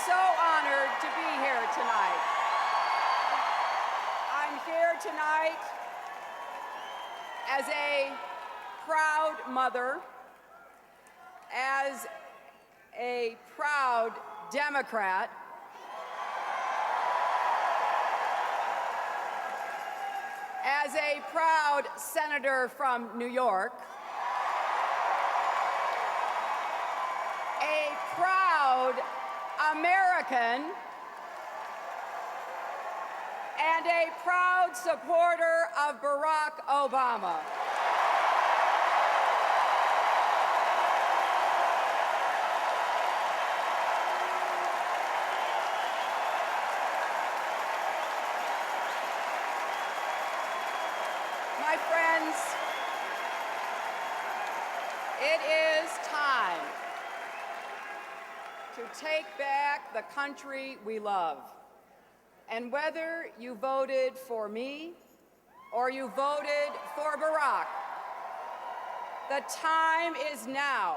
so honored to be here tonight. I'm here tonight as a proud mother, as a proud Democrat, as a proud senator from New York, a proud American, and a proud supporter of Barack Obama. My friends, it is time to take back the country we love. And whether you voted for me or you voted for Barack, the time is now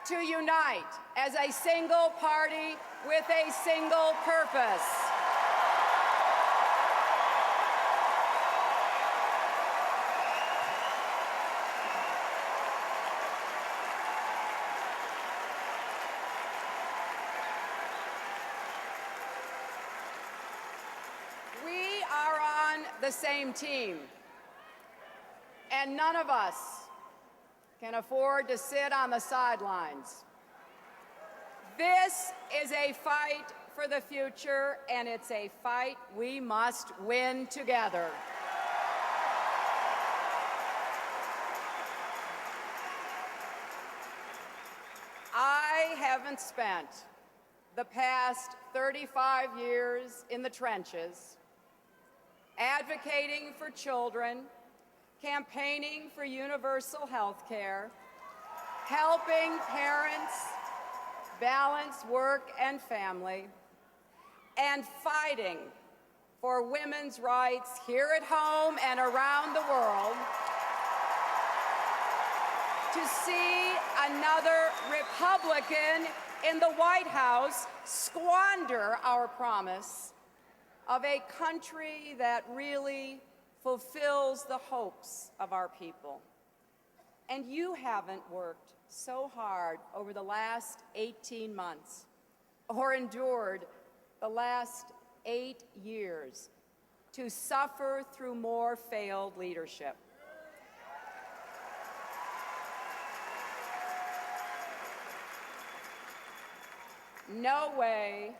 to unite as a single party with a single purpose. The same team, and none of us can afford to sit on the sidelines. This is a fight for the future, and it's a fight we must win together. I haven't spent the past 35 years in the trenches advocating for children, campaigning for universal health care, helping parents balance work and family, and fighting for women's rights here at home and around the world, to see another Republican in the White House squander our promise of a country that really fulfills the hopes of our people. And you haven't worked so hard over the last 18 months or endured the last 8 years to suffer through more failed leadership. No way,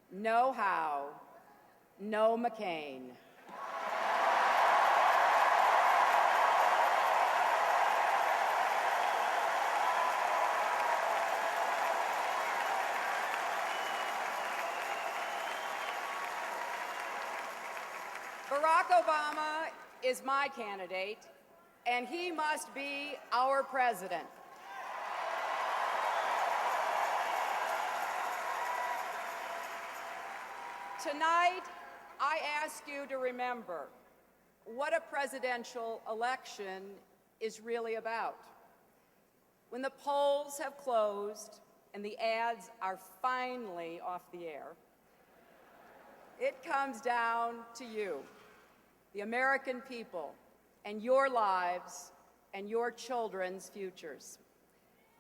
no how, no McCain. Barack Obama is my candidate, and he must be our president. Tonight, I ask you to remember what a presidential election is really about. When the polls have closed and the ads are finally off the air, it comes down to you, the American people, and your lives and your children's futures.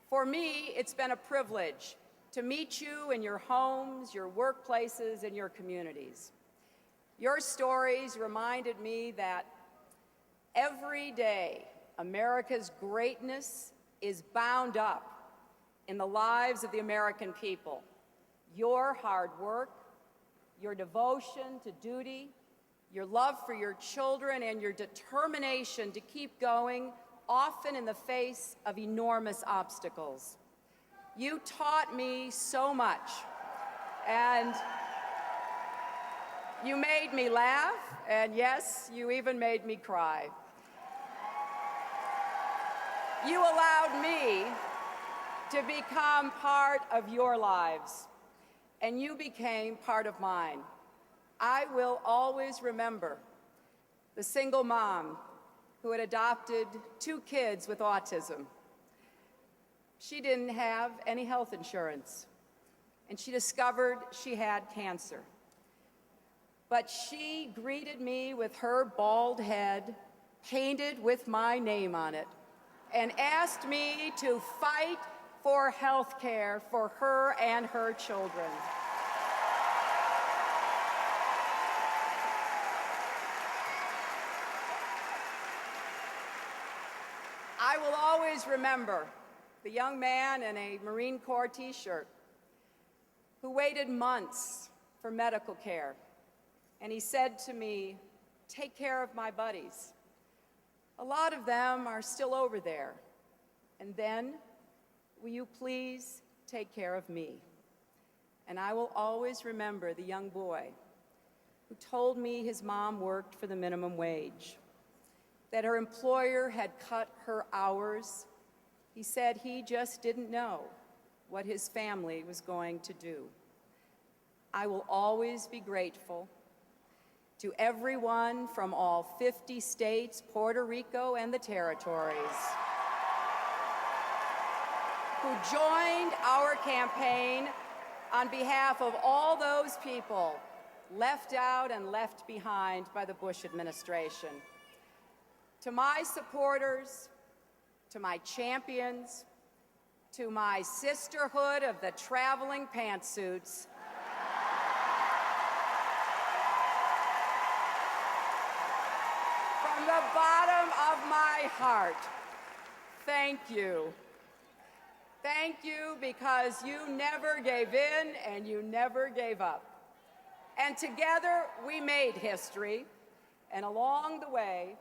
For me, it's been a privilege to meet you in your homes, your workplaces, and your communities. Your stories reminded me that every day America's greatness is bound up in the lives of the American people. Your hard work, your devotion to duty, your love for your children, and your determination to keep going, often in the face of enormous obstacles. You taught me so much, and you made me laugh, and yes, you even made me cry. You allowed me to become part of your lives, and you became part of mine. I will always remember the single mom who had adopted 2 kids with autism. She didn't have any health insurance, and she discovered she had cancer. But she greeted me with her bald head, painted with my name on it, and asked me to fight for health care for her and her children. I will always remember the young man in a Marine Corps t-shirt who waited months for medical care. And he said to me, "Take care of my buddies. A lot of them are still over there. And then, will you please take care of me?" And I will always remember the young boy who told me his mom worked for the minimum wage, that her employer had cut her hours. He said he just didn't know what his family was going to do. I will always be grateful to everyone from all 50 states, Puerto Rico, and the territories who joined our campaign on behalf of all those people left out and left behind by the Bush administration. To my supporters, to my champions, to my sisterhood of the traveling pantsuits, from the bottom of my heart, thank you. Thank you because you never gave in and you never gave up. And together we made history, and along the way,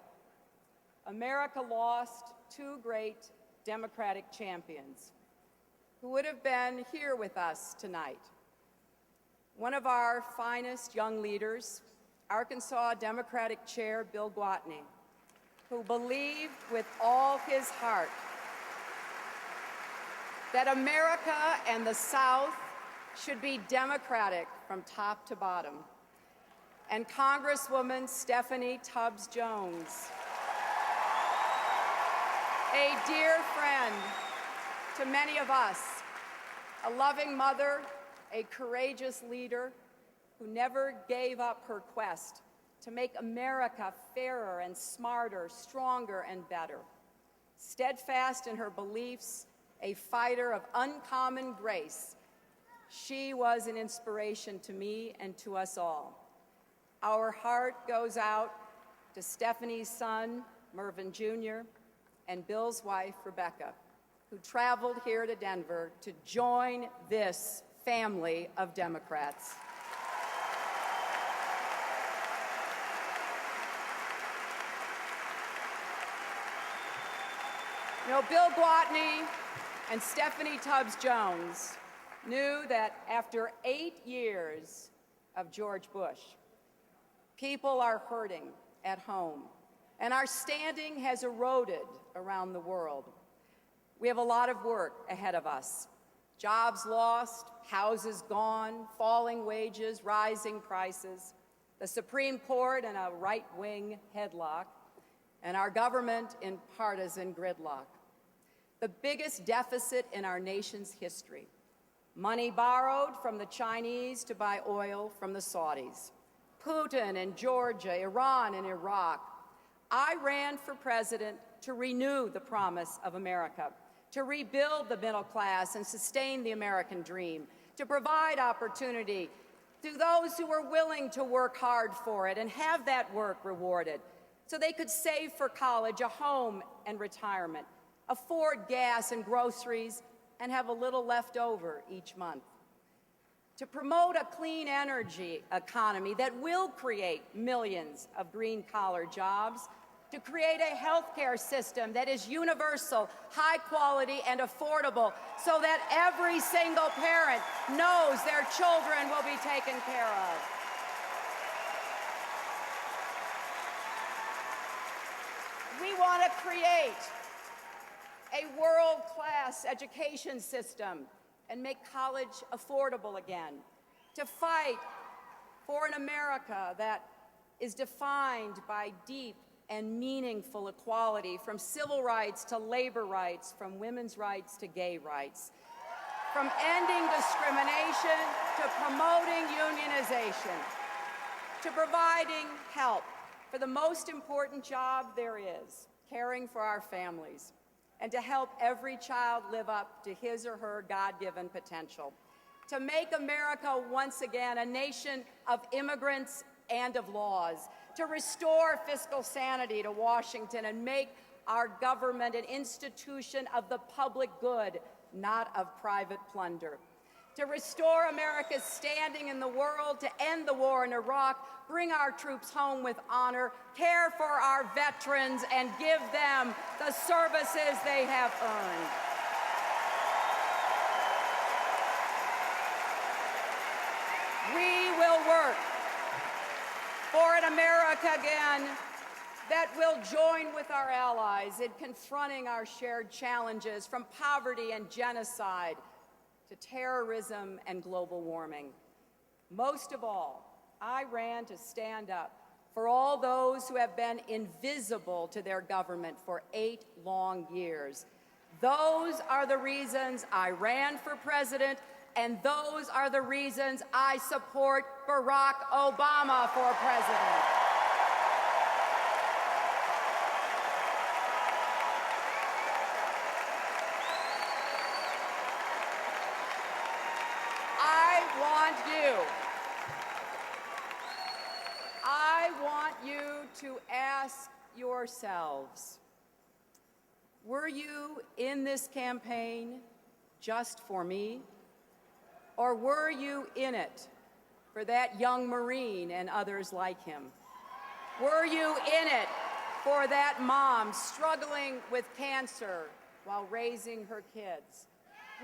America lost two great Democratic champions who would have been here with us tonight. One of our finest young leaders, Arkansas Democratic Chair Bill Gwatney, who believed with all his heart that America and the South should be Democratic from top to bottom, and Congresswoman Stephanie Tubbs Jones, a dear friend to many of us, a loving mother, a courageous leader who never gave up her quest to make America fairer and smarter, stronger and better. Steadfast in her beliefs, a fighter of uncommon grace, she was an inspiration to me and to us all. Our heart goes out to Stephanie's son, Mervyn Jr., and Bill's wife, Rebecca, who traveled here to Denver to join this family of Democrats. You know, Bill Gwatney and Stephanie Tubbs Jones knew that after 8 years of George Bush, people are hurting at home, and our standing has eroded around the world. We have a lot of work ahead of us. Jobs lost, houses gone, falling wages, rising prices, the Supreme Court in a right-wing headlock, and our government in partisan gridlock. The biggest deficit in our nation's history. Money borrowed from the Chinese to buy oil from the Saudis. Putin in Georgia, Iran and Iraq. I ran for president to renew the promise of America, to rebuild the middle class and sustain the American dream, to provide opportunity to those who were willing to work hard for it and have that work rewarded, so they could save for college, a home, and retirement, afford gas and groceries, and have a little left over each month. To promote a clean energy economy that will create millions of green-collar jobs, to create a healthcare system that is universal, high quality, and affordable, so that every single parent knows their children will be taken care of. We want to create a world-class education system and make college affordable again, to fight for an America that is defined by deep and meaningful equality, from civil rights to labor rights, from women's rights to gay rights, from ending discrimination addition to promoting unionization, to providing help for the most important job there is, caring for our families, and to help every child live up to his or her God-given potential, to make America once again a nation of immigrants and of laws, to restore fiscal sanity to Washington and make our government an institution of the public good, not of private plunder, to restore America's standing in the world, to end the war in Iraq, bring our troops home with honor, care for our veterans, and give them the services they have earned. We will work for an America again that will join with our allies in confronting our shared challenges, from poverty and genocide to terrorism and global warming. Most of all, I ran to stand up for all those who have been invisible to their government for 8 long years. Those are the reasons I ran for president, and those are the reasons I support Barack Obama for president. I want you to ask yourselves, were you in this campaign just for me? Or were you in it for that young Marine and others like him? Were you in it for that mom struggling with cancer while raising her kids?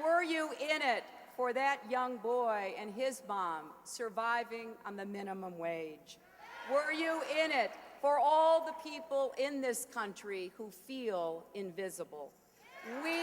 Were you in it for that young boy and his mom surviving on the minimum wage? Were you in it for all the people in this country who feel invisible? We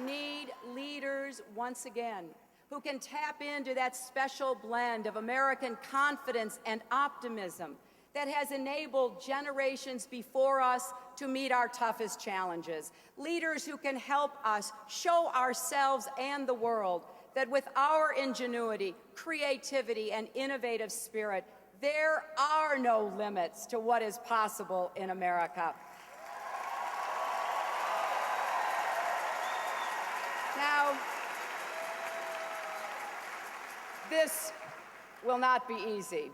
need leaders, once again, who can tap into that special blend of American confidence and optimism that has enabled generations before us to meet our toughest challenges. Leaders who can help us show ourselves and the world that with our ingenuity, creativity, and innovative spirit, there are no limits to what is possible in America. Now, this will not be easy.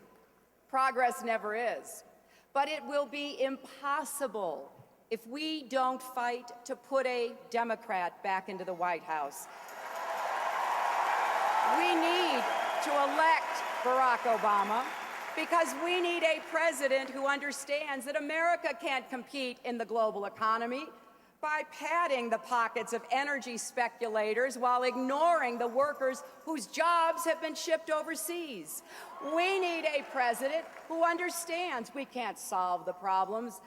Progress never is. But it will be impossible if we don't fight to put a Democrat back into the White House. We need to elect Barack Obama because we need a president who understands that America can't compete in the global economy by padding the pockets of energy speculators while ignoring the workers whose jobs have been shipped overseas. We need a president who understands we can't solve the problems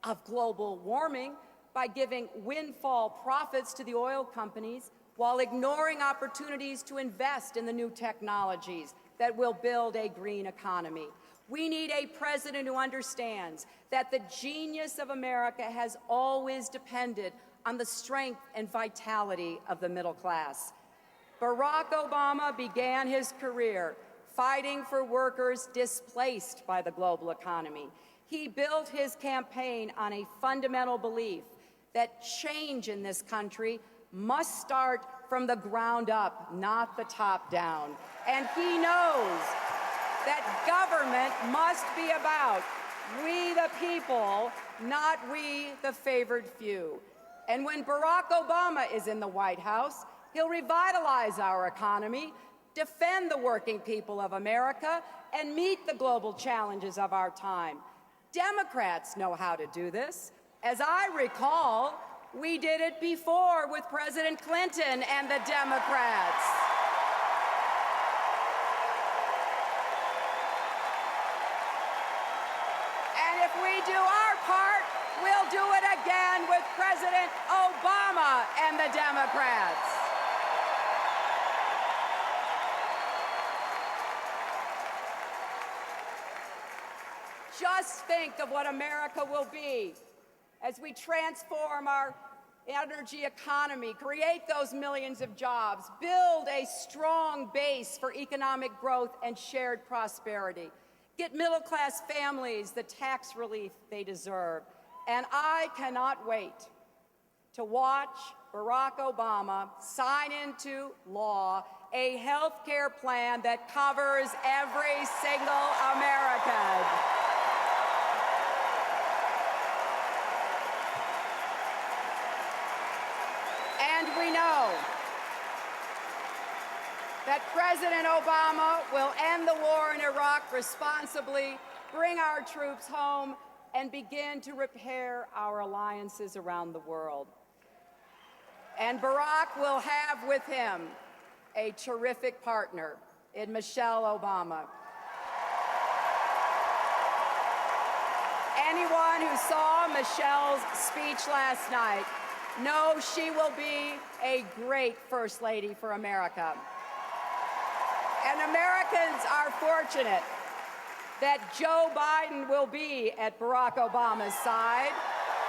of global warming by giving windfall profits to the oil companies while ignoring opportunities to invest in the new technologies that will build a green economy. We need a president who understands that the genius of America has always depended on the strength and vitality of the middle class. Barack Obama began his career fighting for workers displaced by the global economy. He built his campaign on a fundamental belief that change in this country must start from the ground up, not the top down. And he knows that government must be about we the people, not we the favored few. And when Barack Obama is in the White House, he'll revitalize our economy, defend the working people of America, and meet the global challenges of our time. Democrats know how to do this. As I recall, we did it before with President Clinton and the Democrats. And if we do our part, we'll do it again with President Obama and the Democrats. Just think of what America will be as we transform our energy economy, create those millions of jobs, build a strong base for economic growth and shared prosperity, get middle-class families the tax relief they deserve. And I cannot wait to watch Barack Obama sign into law a health care plan that covers every single American. And we know that President Obama will end the war in Iraq responsibly, bring our troops home, and begin to repair our alliances around the world. And Barack will have with him a terrific partner in Michelle Obama. Anyone who saw Michelle's speech last night knows she will be a great First Lady for America. And Americans are fortunate that Joe Biden will be at Barack Obama's side,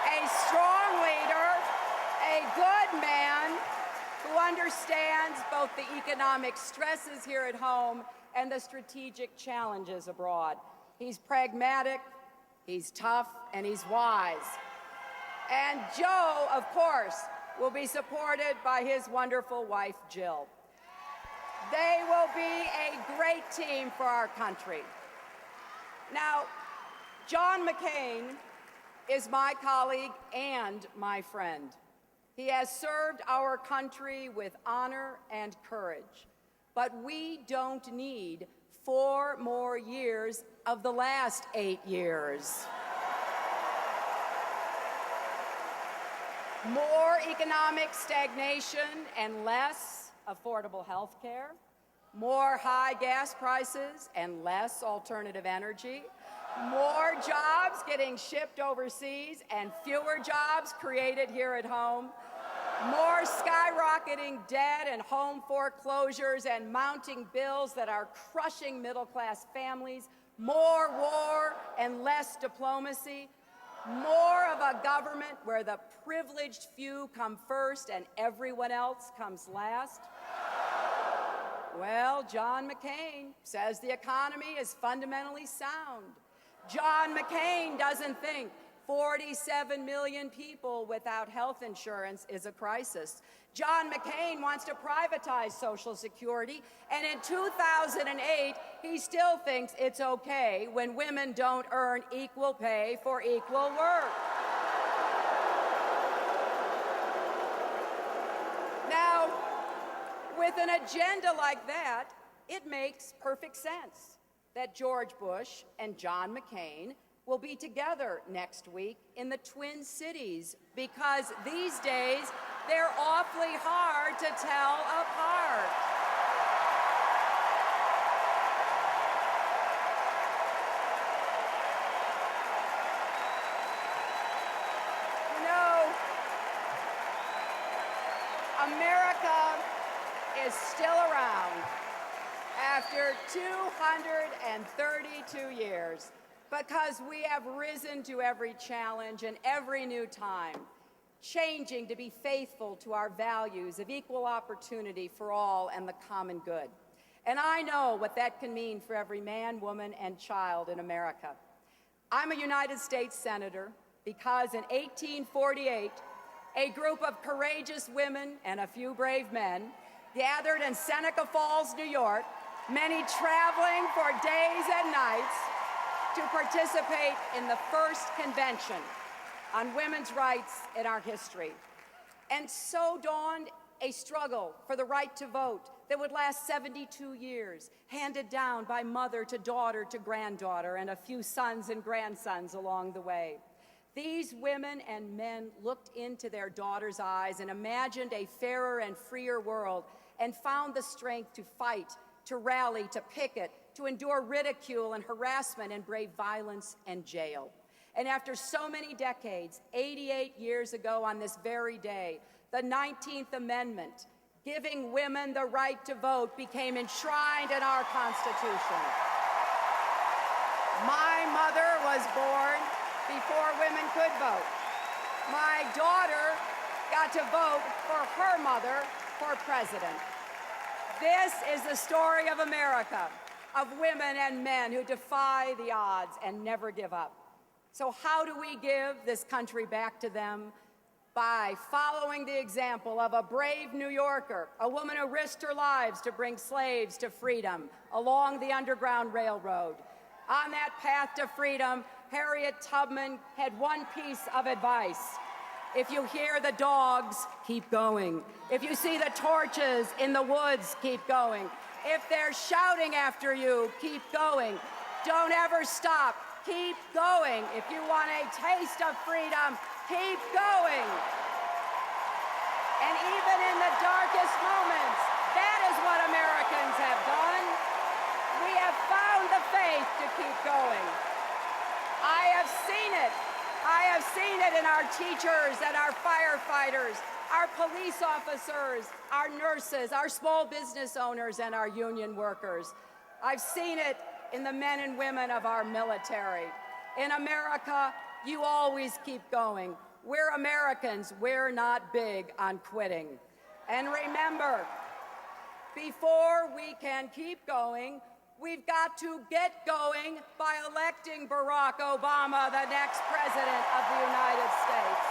a strong leader, a good man who understands both the economic stresses here at home and the strategic challenges abroad. He's pragmatic, he's tough, and he's wise. And Joe, of course, will be supported by his wonderful wife, Jill. They will be a great team for our country. Now, John McCain is my colleague and my friend. He has served our country with honor and courage. But we don't need 4 more years of the last 8 years. More economic stagnation and less affordable health care, more high gas prices and less alternative energy, more jobs getting shipped overseas and fewer jobs created here at home, more skyrocketing debt and home foreclosures and mounting bills that are crushing middle-class families, more war and less diplomacy, more of a government where the privileged few come first and everyone else comes last. Well, John McCain says the economy is fundamentally sound. John McCain doesn't think 47 million people without health insurance is a crisis. John McCain wants to privatize Social Security, and in 2008, he still thinks it's okay when women don't earn equal pay for equal work. Now, with an agenda like that, it makes perfect sense that George Bush and John McCain will be together next week in the Twin Cities, because these days they're awfully hard to tell apart. You know, America is still around after 232 years. Because we have risen to every challenge and every new time, changing to be faithful to our values of equal opportunity for all and the common good. And I know what that can mean for every man, woman, and child in America. I'm a United States Senator because in 1848, a group of courageous women and a few brave men gathered in Seneca Falls, New York, many traveling for days and nights, to participate in the first convention on women's rights in our history. And so dawned a struggle for the right to vote that would last 72 years, handed down by mother to daughter to granddaughter, and a few sons and grandsons along the way. These women and men looked into their daughters' eyes and imagined a fairer and freer world, and found the strength to fight, to rally, to picket, to endure ridicule and harassment and brave violence and jail. And after so many decades, 88 years ago on this very day, the 19th Amendment, giving women the right to vote, became enshrined in our Constitution. My mother was born before women could vote. My daughter got to vote for her mother for president. This is the story of America, of women and men who defy the odds and never give up. So how do we give this country back to them? By following the example of a brave New Yorker, a woman who risked her lives to bring slaves to freedom along the Underground Railroad. On that path to freedom, Harriet Tubman had one piece of advice. If you hear the dogs, keep going. If you see the torches in the woods, keep going. If they're shouting after you, keep going. Don't ever stop. Keep going. If you want a taste of freedom, keep going. And even in the darkest moments, that is what Americans have done. We have found the faith to keep going. I have seen it. I have seen it in our teachers and our firefighters, our police officers, our nurses, our small business owners, and our union workers. I've seen it in the men and women of our military. In America, you always keep going. We're Americans. We're not big on quitting. And remember, before we can keep going, we've got to get going by electing Barack Obama the next president of the United States.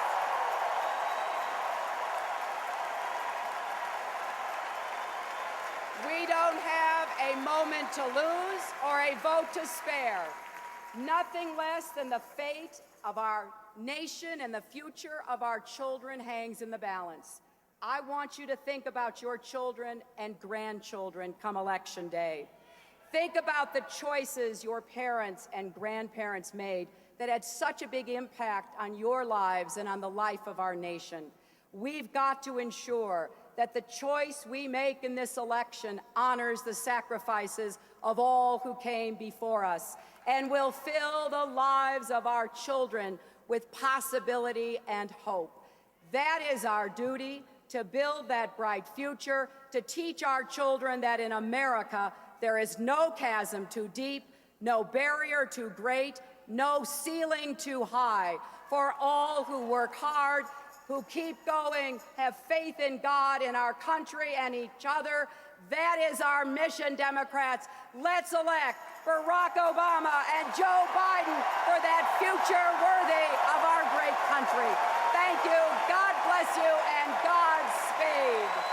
We don't have a moment to lose or a vote to spare. Nothing less than the fate of our nation and the future of our children hangs in the balance. I want you to think about your children and grandchildren come Election Day. Think about the choices your parents and grandparents made that had such a big impact on your lives and on the life of our nation. We've got to ensure that the choice we make in this election honors the sacrifices of all who came before us and will fill the lives of our children with possibility and hope. That is our duty, to build that bright future, to teach our children that in America there is no chasm too deep, no barrier too great, no ceiling too high. For all who work hard, who keep going, have faith in God, in our country, and each other. That is our mission, Democrats. Let's elect Barack Obama and Joe Biden for that future worthy of our great country. Thank you, God bless you, and Godspeed.